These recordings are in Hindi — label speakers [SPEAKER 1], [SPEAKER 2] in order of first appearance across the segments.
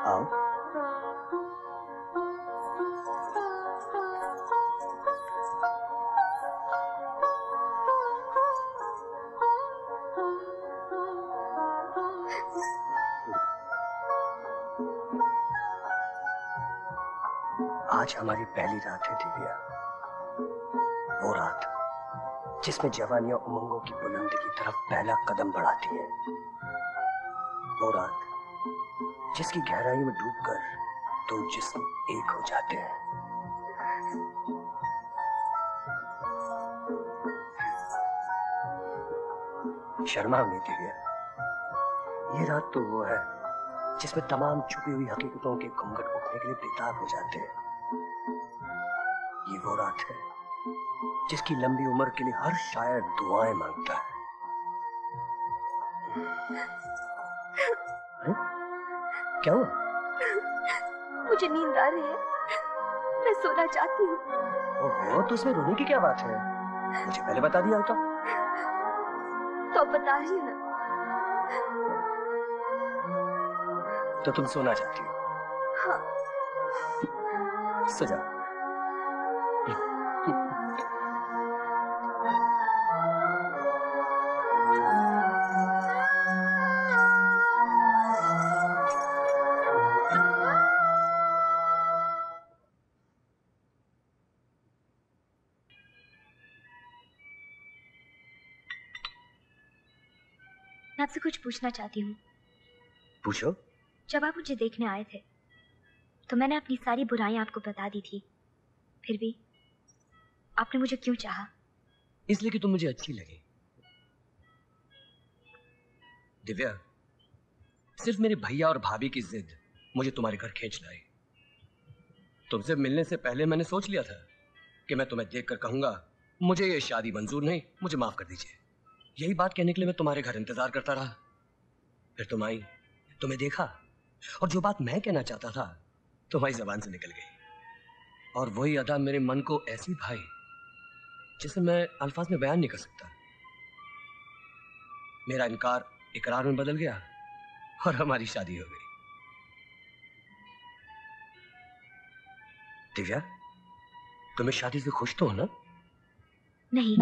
[SPEAKER 1] आओ। आज हमारी पहली रात है दिव्या, वो रात जिसमें जवानियां उमंगों की बुलंदी की तरफ पहला कदम बढ़ाती है, वो रात जिसकी गहराई में डूबकर दो जिस्म एक हो जाते हैं। शर्माओ नहीं दिव्या, ये रात तो वो है जिसमें तमाम छुपी हुई हकीकतों के घूंघट उठने के लिए बेताब हो जाते हैं। ये वो रात है जिसकी लंबी उम्र के लिए हर शायर दुआएं मांगता है। क्या हुआ?
[SPEAKER 2] मुझे नींद आ रही है, मैं सोना चाहती हूँ।
[SPEAKER 1] ओहो, तो इसमें रोने की क्या बात है? मुझे पहले बता दिया होता।
[SPEAKER 2] तो बता रही ना।
[SPEAKER 1] तो तुम सोना चाहती हो?
[SPEAKER 2] हाँ।
[SPEAKER 1] सो जाओ।
[SPEAKER 2] मैं आपसे कुछ पूछना चाहती हूँ।
[SPEAKER 1] पूछो।
[SPEAKER 2] जब आप मुझे देखने आए थे तो मैंने अपनी सारी बुराइयां आपको बता दी थी, फिर भी आपने मुझे क्यों चाहा?
[SPEAKER 1] इसलिए कि तुम मुझे अच्छी लगी। दिव्या, सिर्फ मेरे भैया और भाभी की जिद मुझे तुम्हारे घर खींच लाई। तुमसे मिलने से पहले मैंने सोच लिया था कि मैं तुम्हें देखकर कहूंगा मुझे ये शादी मंजूर नहीं, मुझे माफ कर दीजिए। यही बात कहने के लिए मैं तुम्हारे घर इंतजार करता रहा। फिर तुम आई, तुम्हें देखा, और जो बात मैं कहना चाहता था तुम्हारी जबान से निकल गई। और वही अदा मेरे मन को ऐसी भाई जिसे मैं अल्फाज में बयान नहीं कर सकता। मेरा इनकार इकरार में बदल गया और हमारी शादी हो गई। दिव्या, तुम इस शादी से खुश तो हो ना?
[SPEAKER 2] नहीं।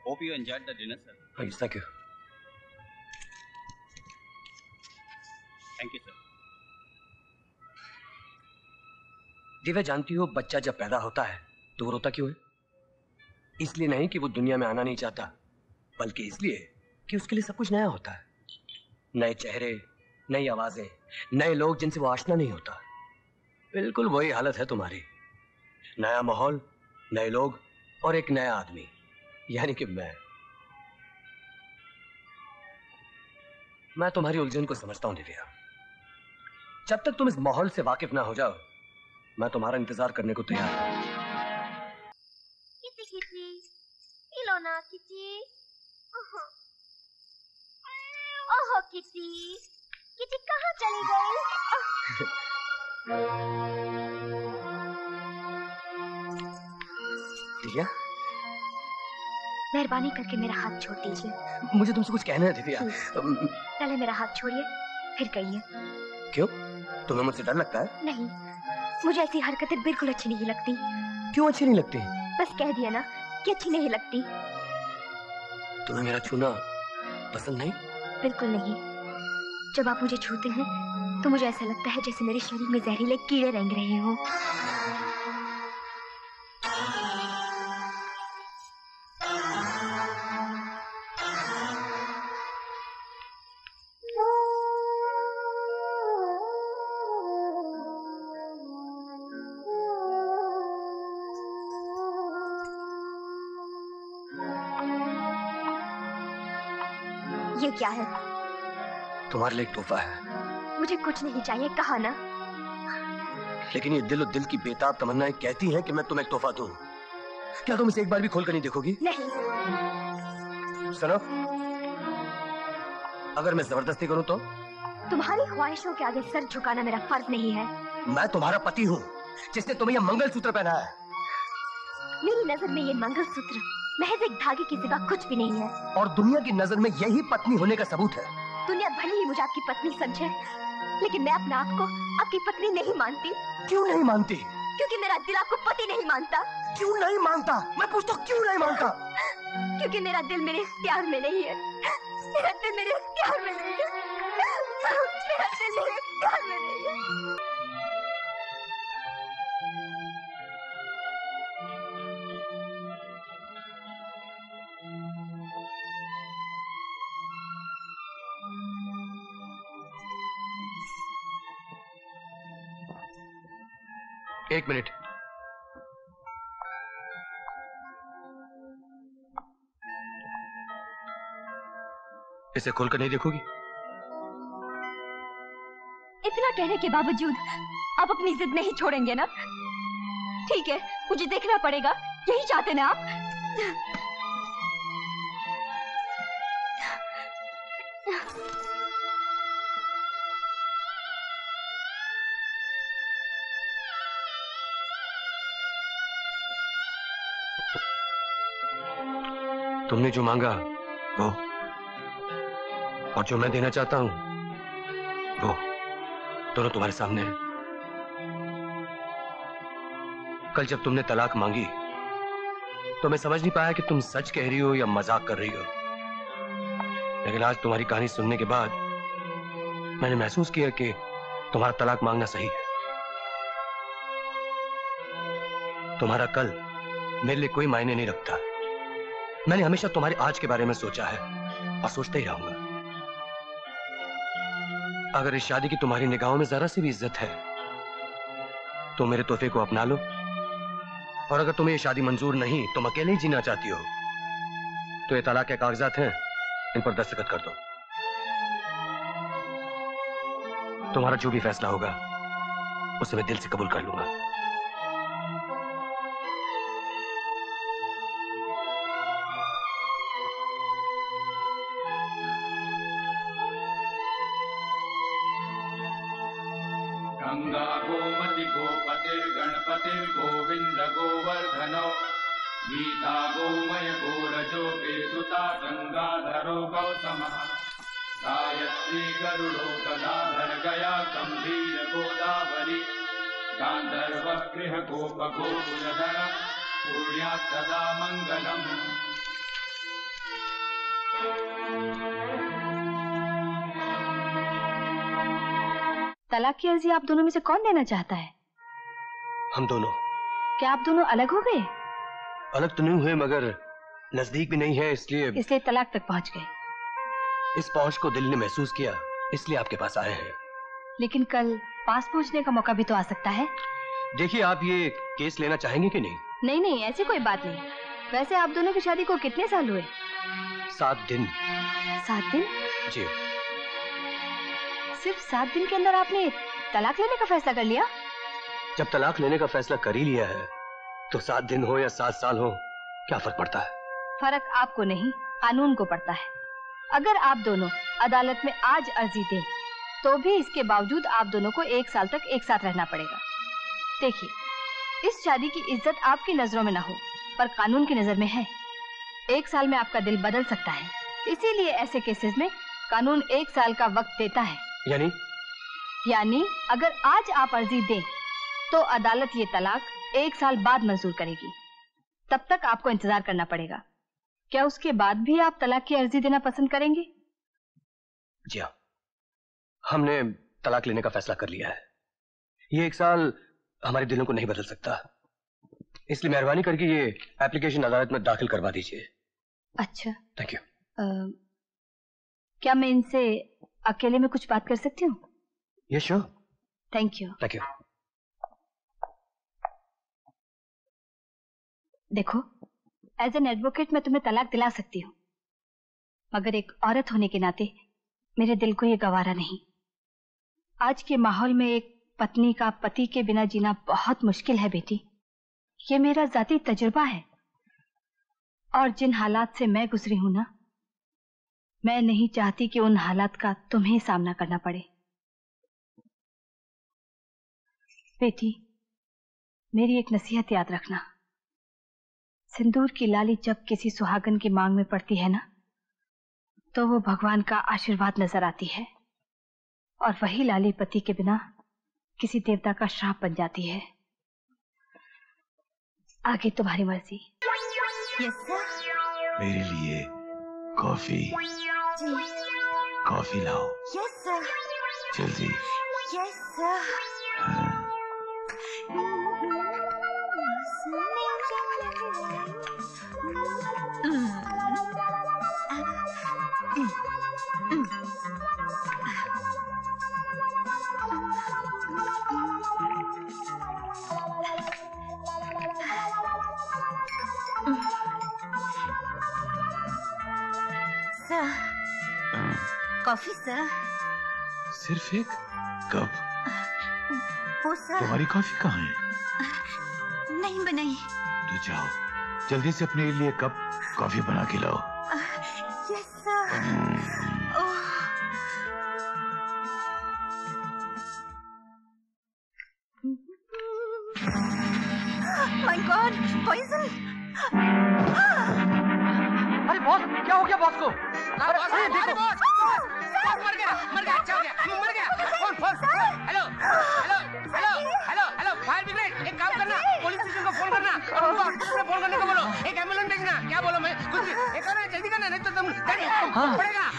[SPEAKER 3] Hope you enjoyed the dinner, sir.
[SPEAKER 1] Yes, thank you.
[SPEAKER 3] Thank you, sir.
[SPEAKER 1] Divya, जानती हो बच्चा जब पैदा होता है तो वो रोता क्यों है? इसलिए नहीं कि वो दुनिया में आना नहीं चाहता, बल्कि इसलिए कि उसके लिए सब कुछ नया होता है। नए चेहरे, नई आवाजें, नए लोग जिनसे वो आशना नहीं होता। बिल्कुल वही हालत है तुम्हारी। नया माहौल, नए लोग और एक नया आदमी, यानी कि मैं तुम्हारी उलझन को समझता हूं दिव्या। जब तक तुम इस माहौल से वाकिफ ना हो जाओ, मैं तुम्हारा इंतजार करने को तैयार हूं।
[SPEAKER 2] Kitty kitty, इलोना kitty. ओहो किटी, किटी कहाँ चली गई?
[SPEAKER 1] दिव्या,
[SPEAKER 2] मेहरबानी करके मेरा हाथ छोड़ दीजिए।
[SPEAKER 1] मुझे तुमसे कुछ कहना है दिव्या।
[SPEAKER 2] पहले मेरा हाथ छोड़िए, फिर कहिए।
[SPEAKER 1] क्यों? तुम्हें मुझसे डर लगता है?
[SPEAKER 2] नहीं, मुझे ऐसी हरकतें बिल्कुल अच्छी नहीं लगती।
[SPEAKER 1] क्यों अच्छी नहीं लगती?
[SPEAKER 2] बस कह दिया ना कि अच्छी नहीं लगती।
[SPEAKER 1] तुम्हें मेरा छूना पसंद नहीं? बिल्कुल
[SPEAKER 2] नहीं। जब आप मुझे छूते हैं तो मुझे ऐसा लगता है जैसे मेरे शरीर में जहरीले कीड़े रेंग रहे हों। ये क्या है?
[SPEAKER 1] तुम्हारे लिए एक तोहफा है।
[SPEAKER 2] मुझे कुछ नहीं चाहिए, कहा ना।
[SPEAKER 1] लेकिन ये दिल और दिल की बेताब तमन्नाएं कहती हैं कि मैं तुम्हें एक तोहफा दूं। क्या तुम इसे एक बार भी खोलकर नहीं देखोगी?
[SPEAKER 2] नहीं।
[SPEAKER 1] सुनो, अगर मैं जबरदस्ती करूं तो?
[SPEAKER 2] तुम्हारी ख्वाहिशों के आगे सर झुकाना मेरा फर्ज नहीं है।
[SPEAKER 1] मैं तुम्हारा पति हूँ जिसने तुम्हें यह मंगलसूत्र पहनाया है।
[SPEAKER 2] मेरी नजर में ये मंगलसूत्र महज एक धागे की सिवा कुछ भी नहीं है।
[SPEAKER 1] और दुनिया की नजर में यही पत्नी होने का सबूत है।
[SPEAKER 2] दुनिया भले ही मुझे आपकी पत्नी समझे, लेकिन मैं अपने आप को आपकी पत्नी नहीं मानती।
[SPEAKER 1] क्यों नहीं मानती?
[SPEAKER 2] क्योंकि मेरा दिल आपको पति नहीं मानता।
[SPEAKER 1] क्यों नहीं मानता? मैं पूछता हूँ क्यों नहीं मानता?
[SPEAKER 2] क्योंकि मेरा दिल मेरे इख्तियार में नहीं है। मेरा दिल मेरे इख्तियार में नहीं है। मेरा दिल मेरे इख्तियार में नहीं है।
[SPEAKER 1] एक मिनट। इसे खोलकर नहीं देखोगी?
[SPEAKER 2] इतना कहने के बावजूद आप अपनी जिद नहीं छोड़ेंगे ना? ठीक है, मुझे देखना पड़ेगा, यही चाहते ना आप?
[SPEAKER 1] तुमने जो मांगा वो, और जो मैं देना चाहता हूं वो, दोनों तुम्हारे सामने है। कल जब तुमने तलाक मांगी तो मैं समझ नहीं पाया कि तुम सच कह रही हो या मजाक कर रही हो, लेकिन आज तुम्हारी कहानी सुनने के बाद मैंने महसूस किया कि तुम्हारा तलाक मांगना सही है। तुम्हारा कल मेरे लिए कोई मायने नहीं रखता। मैंने हमेशा तुम्हारे आज के बारे में सोचा है और सोचता ही रहूंगा। अगर इस शादी की तुम्हारी निगाहों में जरा सी भी इज्जत है तो मेरे तोहफे को अपना लो, और अगर तुम्हें ये शादी मंजूर नहीं, तुम अकेले ही जीना चाहती हो, तो ये तलाक के कागजात हैं, इन पर दस्तखत कर दो। तुम्हारा जो भी फैसला होगा उसे मैं दिल से कबूल कर लूंगा।
[SPEAKER 4] गंगा गोमति गोपतिर्गणपतिर् गोविंद गोवर्धनो, गीता गोमय गोरजो सुता गंगाधरो गौतमः, गायत्री गरुडो गदाधर गया गंभीर गोदावरी, गांधर्व गृह गोप गोकुलधर पूर्ण्यात् सदा मंगलम्।
[SPEAKER 2] तलाक की अर्जी आप दोनों में से कौन देना चाहता है?
[SPEAKER 1] हम दोनों।
[SPEAKER 2] क्या आप दोनों अलग हो गए?
[SPEAKER 1] अलग तो नहीं हुए, मगर नजदीक भी नहीं है, इसलिए
[SPEAKER 2] तलाक तक पहुंच गए।
[SPEAKER 1] इस पहुंच को दिल ने महसूस किया, इसलिए आपके पास आए हैं।
[SPEAKER 2] लेकिन कल पास पहुंचने का मौका भी तो आ सकता है।
[SPEAKER 1] देखिए, आप ये केस लेना चाहेंगे कि नहीं?
[SPEAKER 2] नहीं नहीं, ऐसी कोई बात नहीं। वैसे आप दोनों की शादी को कितने साल हुए?
[SPEAKER 1] 7 दिन।
[SPEAKER 2] 7 दिन?
[SPEAKER 1] जी।
[SPEAKER 2] सिर्फ 7 दिन के अंदर आपने तलाक लेने का फैसला कर लिया?
[SPEAKER 1] जब तलाक लेने का फैसला कर ही लिया है तो 7 दिन हो या 7 साल हो, क्या फर्क पड़ता है?
[SPEAKER 2] फर्क आपको नहीं, कानून को पड़ता है। अगर आप दोनों अदालत में आज अर्जी दें तो भी इसके बावजूद आप दोनों को 1 साल तक एक साथ रहना पड़ेगा। देखिए, इस शादी की इज्जत आपकी नजरों में ना हो, पर कानून की नजर में है। 1 साल में आपका दिल बदल सकता है, इसीलिए ऐसे केसेस में कानून 1 साल का वक्त देता है। यानी अगर आज आप अर्जी दें तो अदालत ये तलाक 1 साल बाद मंजूर करेगी। तब तक आपको इंतजार करना पड़ेगा। क्या उसके बाद भी आप तलाक की अर्जी देना पसंद करेंगे?
[SPEAKER 1] जी हाँ, हमने तलाक लेने का फैसला कर लिया है। ये 1 साल हमारे दिलों को नहीं बदल सकता, इसलिए मेहरबानी करके ये एप्लीकेशन अदालत में दाखिल करवा दीजिए।
[SPEAKER 2] अच्छा,
[SPEAKER 1] थैंक यू।
[SPEAKER 2] क्या मैं इनसे अकेले में कुछ बात कर सकती हूँ?
[SPEAKER 1] ये sure.
[SPEAKER 2] Thank you.
[SPEAKER 1] Thank you.
[SPEAKER 2] देखो, एज एन एडवोकेट मैं तुम्हें तलाक दिला सकती हूँ, मगर एक औरत होने के नाते मेरे दिल को ये गवारा नहीं। आज के माहौल में एक पत्नी का पति के बिना जीना बहुत मुश्किल है बेटी। ये मेरा जाती तजुर्बा है, और जिन हालात से मैं गुजरी हूं ना, मैं नहीं चाहती कि उन हालात का तुम्हें सामना करना पड़े। बेटी, मेरी एक नसीहत याद रखना। सिंदूर की लाली जब किसी सुहागन की मांग में पड़ती है ना, तो वो भगवान का आशीर्वाद नजर आती है, और वही लाली पति के बिना किसी देवता का श्राप बन जाती है। आगे तुम्हारी मर्जी।
[SPEAKER 5] Yes sir.
[SPEAKER 6] मेरे लिए कॉफी।
[SPEAKER 5] जी।
[SPEAKER 6] कॉफी लाओ।
[SPEAKER 5] Yes sir.
[SPEAKER 6] जल्दी।
[SPEAKER 5] Yes sir. Sir, coffee sir.
[SPEAKER 6] सिर्फ एक कप?
[SPEAKER 5] वो सर।
[SPEAKER 6] तुम्हारी कॉफी कहाँ है?
[SPEAKER 5] नहीं बनाई।
[SPEAKER 6] तो जाओ, जल्दी से अपने लिए कप कॉफी बना के लाओ।
[SPEAKER 5] Yes sir. My god, poison.
[SPEAKER 1] अरे बॉस, क्या हो गया बॉस को?
[SPEAKER 7] बॉस मर गया, अच्छा हो गया, मर गया। फोन, हेलो, फायर ब्रिगेड, एक काम करना, पुलिस स्टेशन को फोन करना और उनको हॉस्पिटल में फोन करने को बोलो, एक एम्बुलेंस भेजना। क्या बोलो मैं कुछ भी करना, जल्दी करना, नहीं तो तुम पड़ेगा।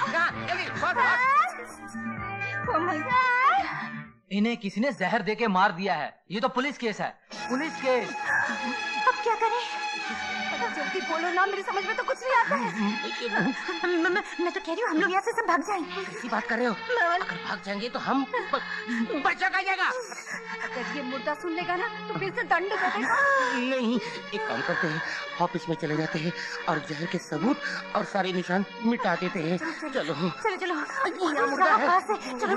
[SPEAKER 7] जल्दी
[SPEAKER 5] ओह माय गॉड,
[SPEAKER 7] इन्हें किसी ने जहर देके मार दिया है। ये तो पुलिस केस है, पुलिस केस।
[SPEAKER 5] अब क्या करें? जल्दी बोलो ना, मेरी समझ में तो कुछ नहीं आता है। मैं तो कह रही हूँ हम लोग यहाँ से सब भाग जाएं।
[SPEAKER 7] किसी बात कर रहे हो? अगर भाग जाएंगे तो हम बच्चा का जाएगा।
[SPEAKER 5] अगर ये मुर्दा सुन लेगा ना तो फिर से दंड दे देगा।
[SPEAKER 7] नहीं, एक काम करते हैं, ऑफिस में चले जाते हैं और जहर के सबूत और सारे निशान मिटा देते हैं। चलो
[SPEAKER 5] चलो चलो, यहाँ मुर्दा है। चलो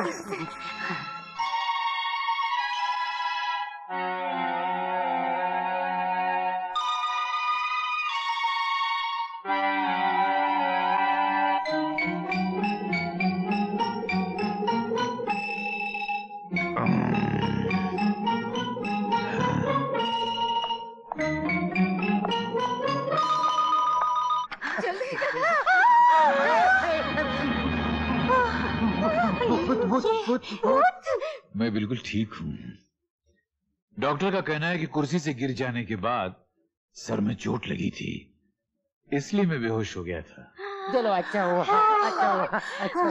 [SPEAKER 6] मैं बिल्कुल ठीक हूँ। डॉक्टर का कहना है कि कुर्सी से गिर जाने के बाद सर में चोट लगी थी, इसलिए मैं बेहोश हो गया था।
[SPEAKER 7] चलो अच्छा हुआ, अच्छा हुआ, अच्छा।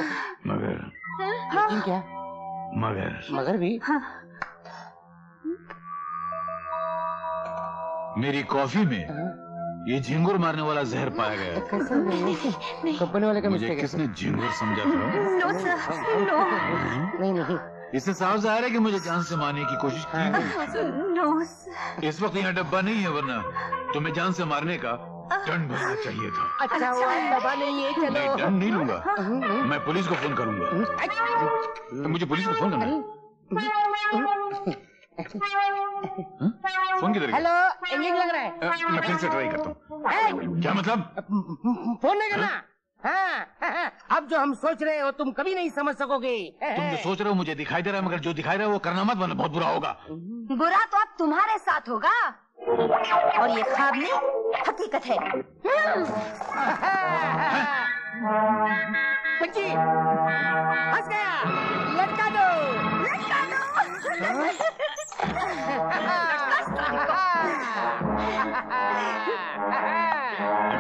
[SPEAKER 6] मगर
[SPEAKER 7] लेकिन क्या?
[SPEAKER 6] मगर
[SPEAKER 7] भी
[SPEAKER 6] मेरी कॉफी में ये झिंगुर मारने वाला जहर पाया गया।
[SPEAKER 7] कंपनी वाले का
[SPEAKER 6] मुझे
[SPEAKER 7] मिस्टेक है।
[SPEAKER 6] किसने झिंगुर समझा था?
[SPEAKER 5] No sir, no.
[SPEAKER 7] नहीं,
[SPEAKER 6] इससे साफ जाहिर है कि मुझे जान से मारने की कोशिश की गई।
[SPEAKER 5] No sir.
[SPEAKER 6] इस वक्त यहाँ डब्बा नहीं है, वरना तुम्हें जान से मारने का दंड भरना चाहिए था।
[SPEAKER 7] अच्छा हुआ दबा नहीं है। चलो,
[SPEAKER 6] नहीं, दंड नहीं लूंगा, मैं पुलिस को फोन करूंगा। मुझे पुलिस को फोन करना है। फोन किधर गया?
[SPEAKER 7] हेलो, एंगेज लग रहा है।
[SPEAKER 6] मैं फिर से ट्राई करता हूँ। क्या मतलब?
[SPEAKER 7] फोन नहीं करना। हाँ, अब जो हम सोच रहे हो तुम कभी नहीं समझ सकोगे।
[SPEAKER 6] तुम जो सोच रहे हो मुझे दिखाई दे रहा है, मगर जो दिखाई रहा है वो करना मत, वरना बहुत बुरा होगा।
[SPEAKER 5] बुरा तो अब तुम्हारे साथ होगा, और ये ख्वाब नहीं हकीकत है।
[SPEAKER 7] बच्ची हंस गया, लटका दो।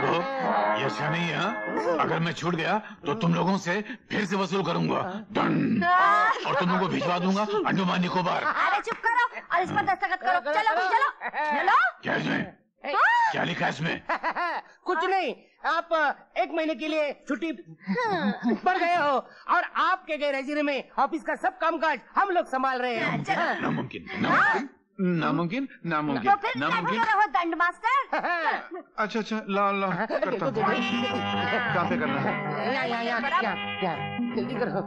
[SPEAKER 6] देखो, ये अच्छा नहीं है। हाँ? अगर मैं छूट गया तो तुम लोगों से फिर से वसूल करूंगा दंड, और तुम लोगों को भिजवा दूंगा अंडमान निकोबार।
[SPEAKER 5] अरे चुप करो और इस पर दस्तखत करो। चलो चलो।
[SPEAKER 6] क्या इसमें? क्या लिखा है इसमें?
[SPEAKER 7] कुछ नहीं, आप एक महीने के लिए छुट्टी पर गए हो और आपके गैर हाजिरी में ऑफिस का सब कामकाज हम लोग संभाल रहे हैं।
[SPEAKER 6] नामुमकिन, नामुमकिन, नामुमकिन, नामुमकिन,
[SPEAKER 5] तो फिर
[SPEAKER 6] नामुमकिन।
[SPEAKER 5] रहो दंड मास्टर।
[SPEAKER 6] अच्छा, ला करता हूँ। कहाँ पे करना है?
[SPEAKER 7] यहाँ, जल्दी करो।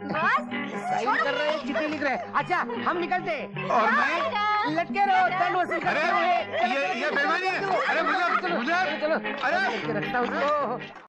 [SPEAKER 5] बस
[SPEAKER 7] साइन कर रहे हैं, चिट्ठी लिख रहे हैं। अच्छा, हम निकलते।
[SPEAKER 6] और मैं
[SPEAKER 7] लटके रहो, दंड वसूल करते रहो।
[SPEAKER 6] ये बेईमानी है। अरे मुझे
[SPEAKER 7] चलो, अरे रखता उसको।